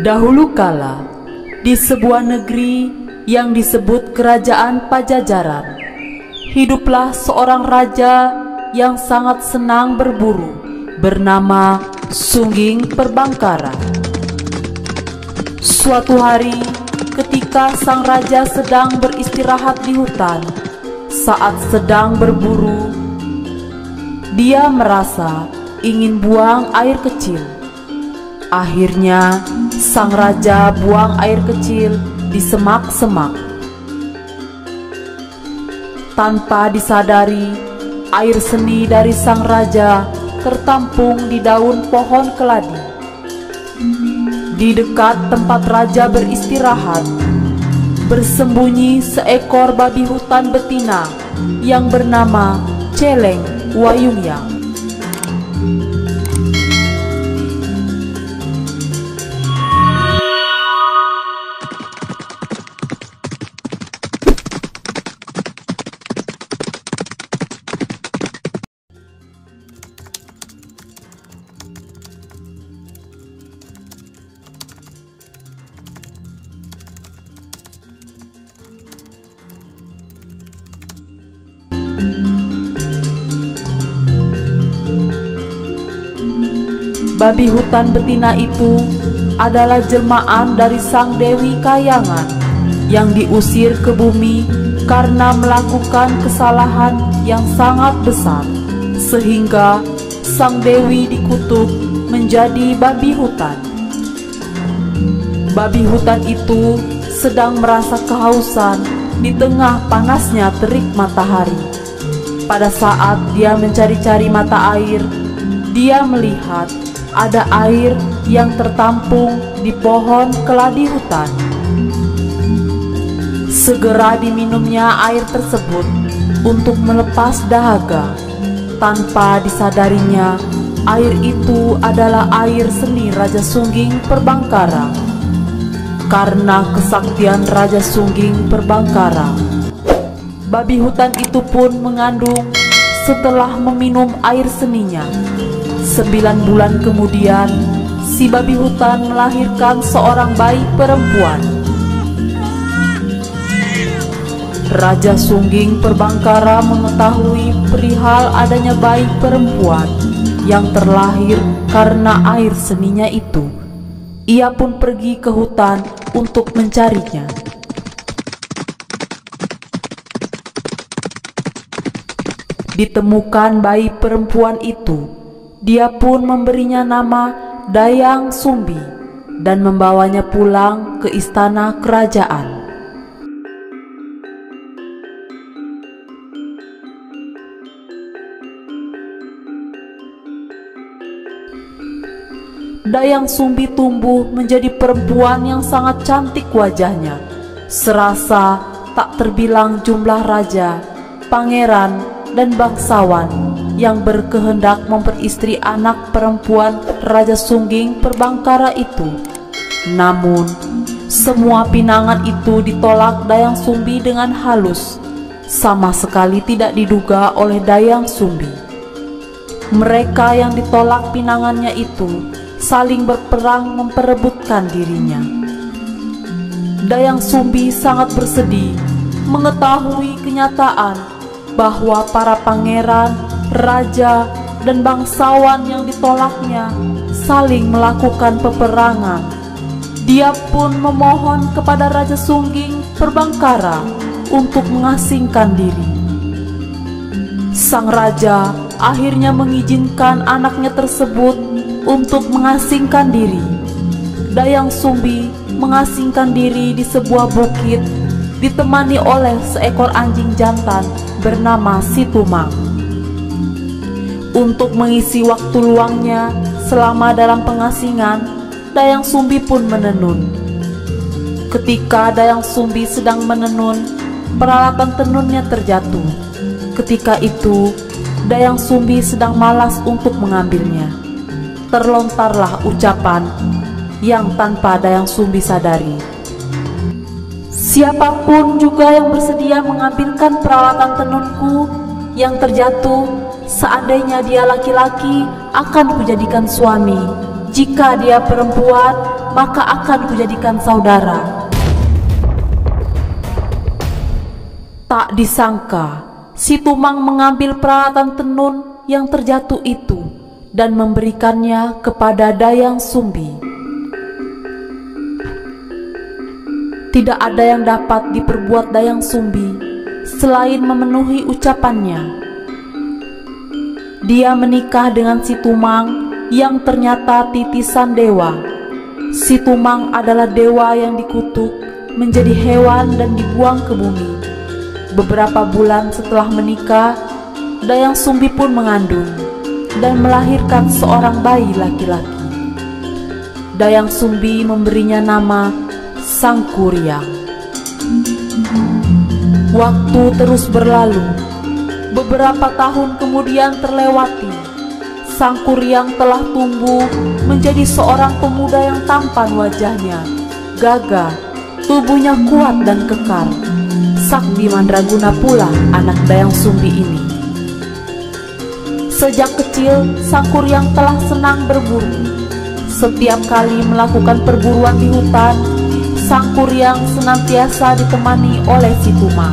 Dahulu kala, di sebuah negeri yang disebut Kerajaan Pajajaran, hiduplah seorang raja yang sangat senang berburu bernama Sungging Perbangkara. Suatu hari, ketika sang raja sedang beristirahat di hutan, saat sedang berburu, dia merasa ingin buang air kecil. Akhirnya, sang raja buang air kecil di semak-semak. Tanpa disadari, air seni dari sang raja tertampung di daun pohon keladi. Di dekat tempat raja beristirahat, bersembunyi seekor babi hutan betina yang bernama Celeng Wayungyang. Babi hutan betina itu adalah jelmaan dari sang Dewi Kayangan yang diusir ke bumi karena melakukan kesalahan yang sangat besar, sehingga sang Dewi dikutuk menjadi babi hutan. Babi hutan itu sedang merasa kehausan di tengah panasnya terik matahari. Pada saat dia mencari-cari mata air, dia melihat ada air yang tertampung di pohon keladi hutan. Segera diminumnya air tersebut untuk melepas dahaga. Tanpa disadarinya, air itu adalah air seni Raja Sungging Perbangkara. Karena kesaktian Raja Sungging Perbangkara, babi hutan itu pun mengandung setelah meminum air seninya. 9 bulan kemudian, si babi hutan melahirkan seorang bayi perempuan. Raja Sungging Perbangkara mengetahui perihal adanya bayi perempuan yang terlahir karena air seninya itu. Ia pun pergi ke hutan untuk mencarinya. Ditemukan bayi perempuan itu. Dia pun memberinya nama Dayang Sumbi dan membawanya pulang ke istana kerajaan. Dayang Sumbi tumbuh menjadi perempuan yang sangat cantik wajahnya. Serasa tak terbilang jumlah raja, pangeran, dan bangsawan yang berkehendak memperistri anak perempuan Raja Sungging Perbangkara itu. Namun, semua pinangan itu ditolak Dayang Sumbi dengan halus, sama sekali tidak diduga oleh Dayang Sumbi. Mereka yang ditolak pinangannya itu saling berperang memperebutkan dirinya. Dayang Sumbi sangat bersedih mengetahui kenyataan bahwa para pangeran, raja, dan bangsawan yang ditolaknya saling melakukan peperangan. Dia pun memohon kepada Raja Sungging Perbangkara untuk mengasingkan diri. Sang raja akhirnya mengizinkan anaknya tersebut untuk mengasingkan diri. Dayang Sumbi mengasingkan diri di sebuah bukit ditemani oleh seekor anjing jantan bernama Situmang. Untuk mengisi waktu luangnya selama dalam pengasingan, Dayang Sumbi pun menenun. Ketika Dayang Sumbi sedang menenun, peralatan tenunnya terjatuh. Ketika itu, Dayang Sumbi sedang malas untuk mengambilnya. Terlontarlah ucapan yang tanpa Dayang Sumbi sadari. Siapapun juga yang bersedia mengambilkan peralatan tenunku yang terjatuh, seandainya dia laki-laki, akan kujadikan suami. Jika dia perempuan, maka akan kujadikan saudara." Tak disangka, si Tumang mengambil peralatan tenun yang terjatuh itu dan memberikannya kepada Dayang Sumbi. Tidak ada yang dapat diperbuat Dayang Sumbi selain memenuhi ucapannya. Dia menikah dengan si Tumang yang ternyata titisan dewa. Si Tumang adalah dewa yang dikutuk menjadi hewan dan dibuang ke bumi. Beberapa bulan setelah menikah, Dayang Sumbi pun mengandung dan melahirkan seorang bayi laki-laki. Dayang Sumbi memberinya nama Sangkuriang. Waktu terus berlalu. Beberapa tahun kemudian terlewati. Sangkuriang telah tumbuh menjadi seorang pemuda yang tampan wajahnya, gagah, tubuhnya kuat dan kekar. Sakti Mandraguna pula anak Dayang Sumbi ini. Sejak kecil, Sangkuriang telah senang berburu. Setiap kali melakukan perburuan di hutan, Sangkuriang senantiasa ditemani oleh si Tumang.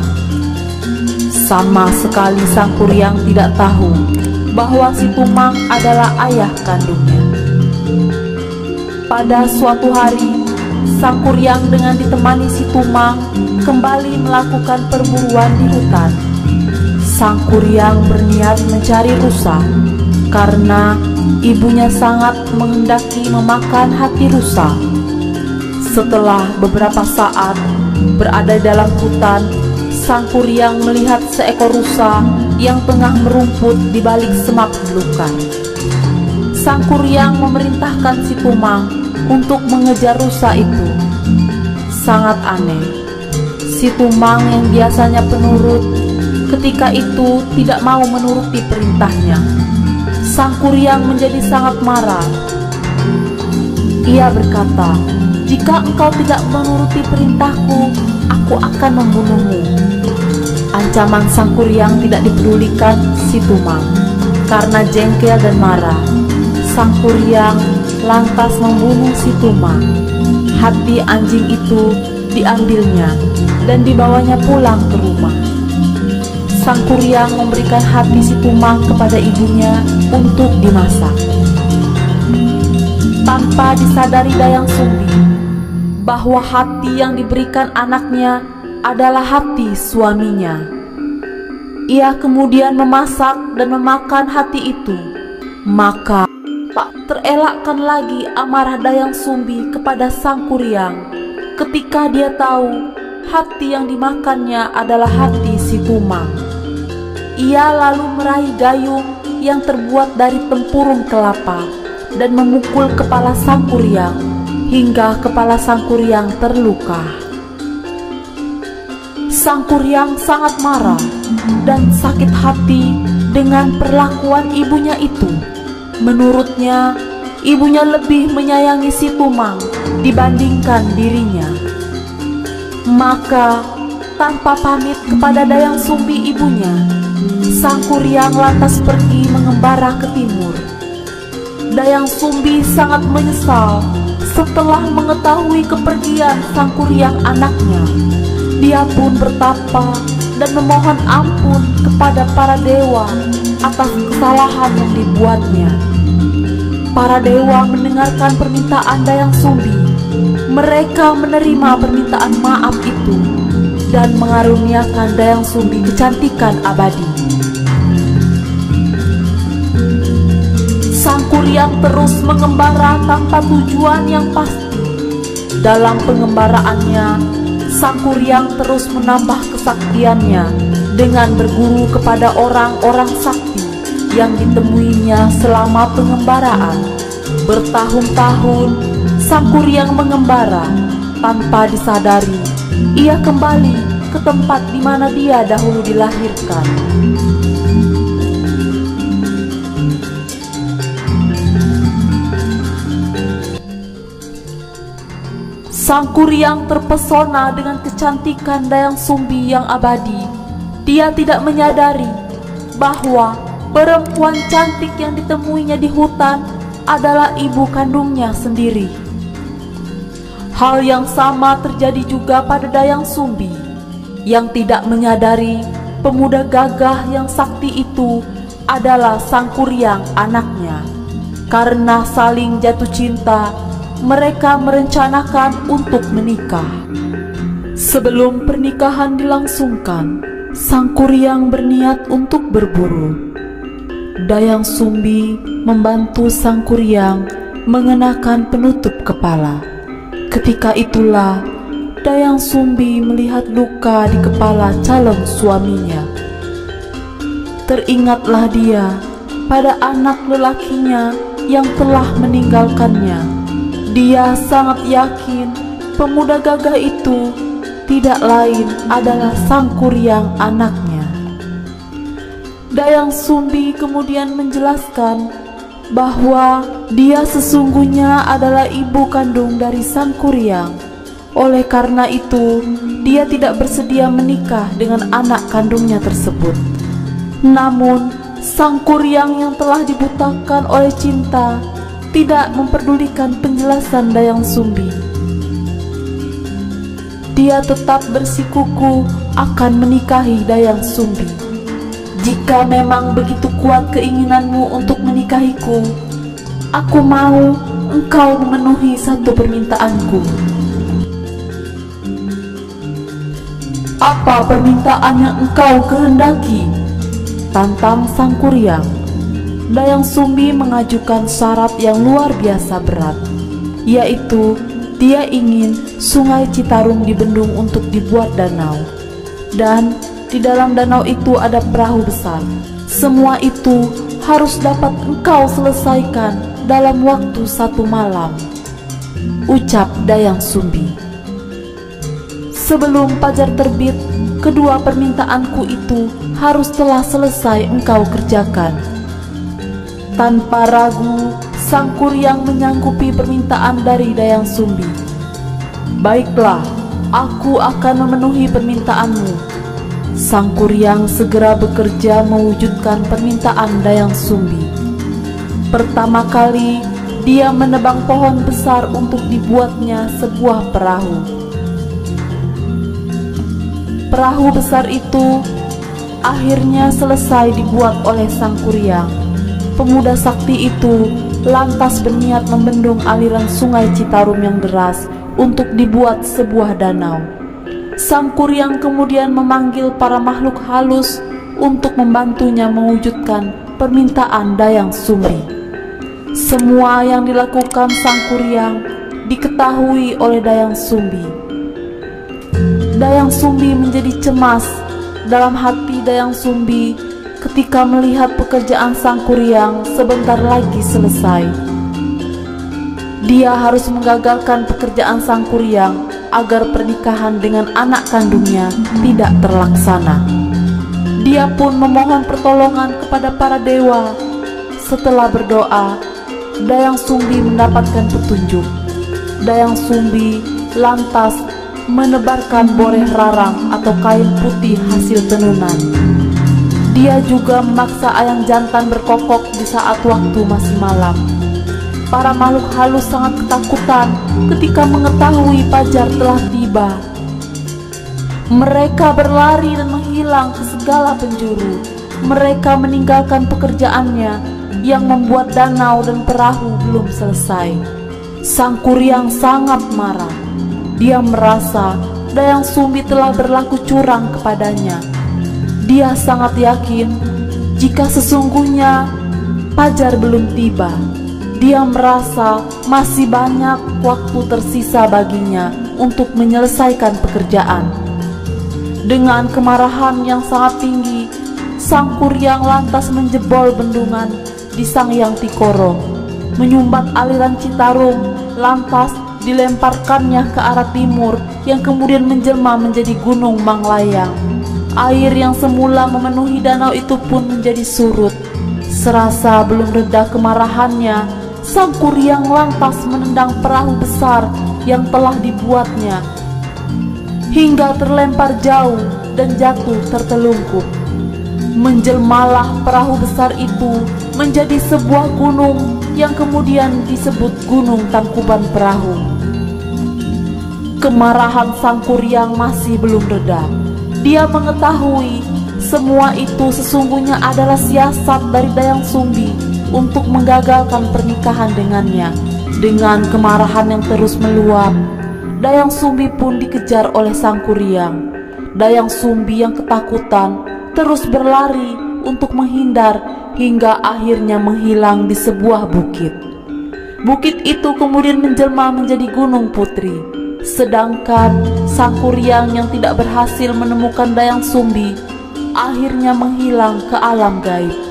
Sama sekali Sangkuriang tidak tahu bahwa si Tumang adalah ayah kandungnya. Pada suatu hari, Sangkuriang dengan ditemani si Tumang kembali melakukan perburuan di hutan. Sangkuriang berniat mencari rusa karena ibunya sangat menghendaki memakan hati rusa. Setelah beberapa saat berada dalam hutan, Sangkuriang melihat seekor rusa yang tengah merumput di balik semak belukar. Sangkuriang memerintahkan si Tumang untuk mengejar rusa itu. Sangat aneh, si Tumang yang biasanya penurut, ketika itu tidak mau menuruti perintahnya. Sangkuriang menjadi sangat marah. Ia berkata, "Jika engkau tidak menuruti perintahku, aku akan membunuhmu." Ancaman Sangkuriang tidak dipedulikan si Tumang. Karena jengkel dan marah, Sangkuriang lantas membunuh si Tumang. Hati anjing itu diambilnya dan dibawanya pulang ke rumah. Sangkuriang memberikan hati si Tumang kepada ibunya untuk dimasak. Tanpa disadari Dayang Sumbi bahwa hati yang diberikan anaknya adalah hati suaminya. Ia kemudian memasak dan memakan hati itu. Maka tak terelakkan lagi amarah Dayang Sumbi kepada Sangkuriang ketika dia tahu hati yang dimakannya adalah hati si Tumang. Ia lalu meraih gayung yang terbuat dari tempurung kelapa dan memukul kepala Sangkuriang hingga kepala Sangkuriang terluka. Sangkuriang sangat marah dan sakit hati dengan perlakuan ibunya itu. Menurutnya, ibunya lebih menyayangi si Tumang dibandingkan dirinya. Maka, tanpa pamit kepada Dayang Sumbi ibunya, Sangkuriang lantas pergi mengembara ke timur. Dayang Sumbi sangat menyesal setelah mengetahui kepergian Sangkuriang anaknya. Dia pun bertapa dan memohon ampun kepada para dewa atas kesalahan yang dibuatnya. Para dewa mendengarkan permintaan Dayang Sumbi. Mereka menerima permintaan maaf itu dan mengaruniakan Dayang Sumbi kecantikan abadi. Sangkuriang terus mengembara tanpa tujuan yang pasti. Dalam pengembaraannya, Sangkuriang terus menambah kesaktiannya dengan berguru kepada orang-orang sakti yang ditemuinya selama pengembaraan. Bertahun-tahun Sangkuriang mengembara tanpa disadari. Ia kembali ke tempat di mana dia dahulu dilahirkan. Sangkuriang terpesona dengan kecantikan Dayang Sumbi yang abadi. Dia tidak menyadari bahwa perempuan cantik yang ditemuinya di hutan adalah ibu kandungnya sendiri. Hal yang sama terjadi juga pada Dayang Sumbi yang tidak menyadari pemuda gagah yang sakti itu adalah Sang Kuryang anaknya. Karena saling jatuh cinta, mereka merencanakan untuk menikah. Sebelum pernikahan dilangsungkan, Sang Kuryang berniat untuk berburu. Dayang Sumbi membantu Sang Kuryang mengenakan penutup kepala. Ketika itulah Dayang Sumbi melihat luka di kepala calon suaminya. Teringatlah dia pada anak lelakinya yang telah meninggalkannya. Dia sangat yakin pemuda gagah itu tidak lain adalah Sang Kuryang anaknya. Dayang Sumbi kemudian menjelaskan bahwa dia sesungguhnya adalah ibu kandung dari Sang Kuryang. Oleh karena itu, dia tidak bersedia menikah dengan anak kandungnya tersebut. Namun, Sang Kuryang yang telah dibutakan oleh cinta tidak memperdulikan penjelasan Dayang Sumbi. Dia tetap bersikukuh akan menikahi Dayang Sumbi. Jika memang begitu kuat keinginanmu untuk menikahiku, aku mau engkau memenuhi satu permintaanku. Apa permintaan yang engkau kehendaki? Tantang Sang Kuryang. Dayang Sumbi mengajukan syarat yang luar biasa berat, yaitu dia ingin Sungai Citarum dibendung untuk dibuat danau, dan di dalam danau itu ada perahu besar. Semua itu harus dapat engkau selesaikan dalam waktu 1 malam, ucap Dayang Sumbi. Sebelum fajar terbit, kedua permintaanku itu harus telah selesai engkau kerjakan. Tanpa ragu, Sang Kuryang menyanggupi permintaan dari Dayang Sumbi. Baiklah, aku akan memenuhi permintaanmu. Sang Kuryang segera bekerja mewujudkan permintaan Dayang Sumbi. Pertama kali, dia menebang pohon besar untuk dibuatnya sebuah perahu. Perahu besar itu akhirnya selesai dibuat oleh Sang Kuryang. Pemuda sakti itu lantas berniat membendung aliran Sungai Citarum yang deras untuk dibuat sebuah danau. Sang Kuryang kemudian memanggil para makhluk halus untuk membantunya mewujudkan permintaan Dayang Sumbi. Semua yang dilakukan Sang Kuryang diketahui oleh Dayang Sumbi. Dayang Sumbi menjadi cemas. Dalam hati Dayang Sumbi ketika melihat pekerjaan Sang Kuryang sebentar lagi selesai. Dia harus menggagalkan pekerjaan Sang Kuryang agar pernikahan dengan anak kandungnya tidak terlaksana. Dia pun memohon pertolongan kepada para dewa. Setelah berdoa, Dayang Sumbi mendapatkan petunjuk. Dayang Sumbi lantas menebarkan boreh rarang atau kain putih hasil tenunan. Dia juga memaksa ayam jantan berkokok di saat waktu masih malam. Para makhluk halus sangat ketakutan ketika mengetahui fajar telah tiba. Mereka berlari dan menghilang ke segala penjuru. Mereka meninggalkan pekerjaannya yang membuat danau dan perahu belum selesai. Sang Kuryang sangat marah. Dia merasa Dayang Sumbi telah berlaku curang kepadanya. Dia sangat yakin jika sesungguhnya fajar belum tiba. Dia merasa masih banyak waktu tersisa baginya untuk menyelesaikan pekerjaan. Dengan kemarahan yang sangat tinggi, Sang Kuryang lantas menjebol bendungan di Sangyang Tikoro, menyumbat aliran Citarum, lantas dilemparkannya ke arah timur yang kemudian menjelma menjadi Gunung Manglayang. Air yang semula memenuhi danau itu pun menjadi surut. Serasa belum reda kemarahannya, Sang Kuryang lantas menendang perahu besar yang telah dibuatnya hingga terlempar jauh dan jatuh tertelungkup. Menjelmalah perahu besar itu menjadi sebuah gunung yang kemudian disebut Gunung Tangkuban Perahu. Kemarahan Sang Kuryang masih belum reda. Dia mengetahui semua itu sesungguhnya adalah siasat dari Dayang Sumbi untuk menggagalkan pernikahan dengannya. Dengan kemarahan yang terus meluap, Dayang Sumbi pun dikejar oleh Sang Kuryang. Dayang Sumbi yang ketakutan terus berlari untuk menghindar hingga akhirnya menghilang di sebuah bukit. Bukit itu kemudian menjelma menjadi Gunung Putri. Sedangkan Sang Kuryang yang tidak berhasil menemukan Dayang Sumbi akhirnya menghilang ke alam gaib.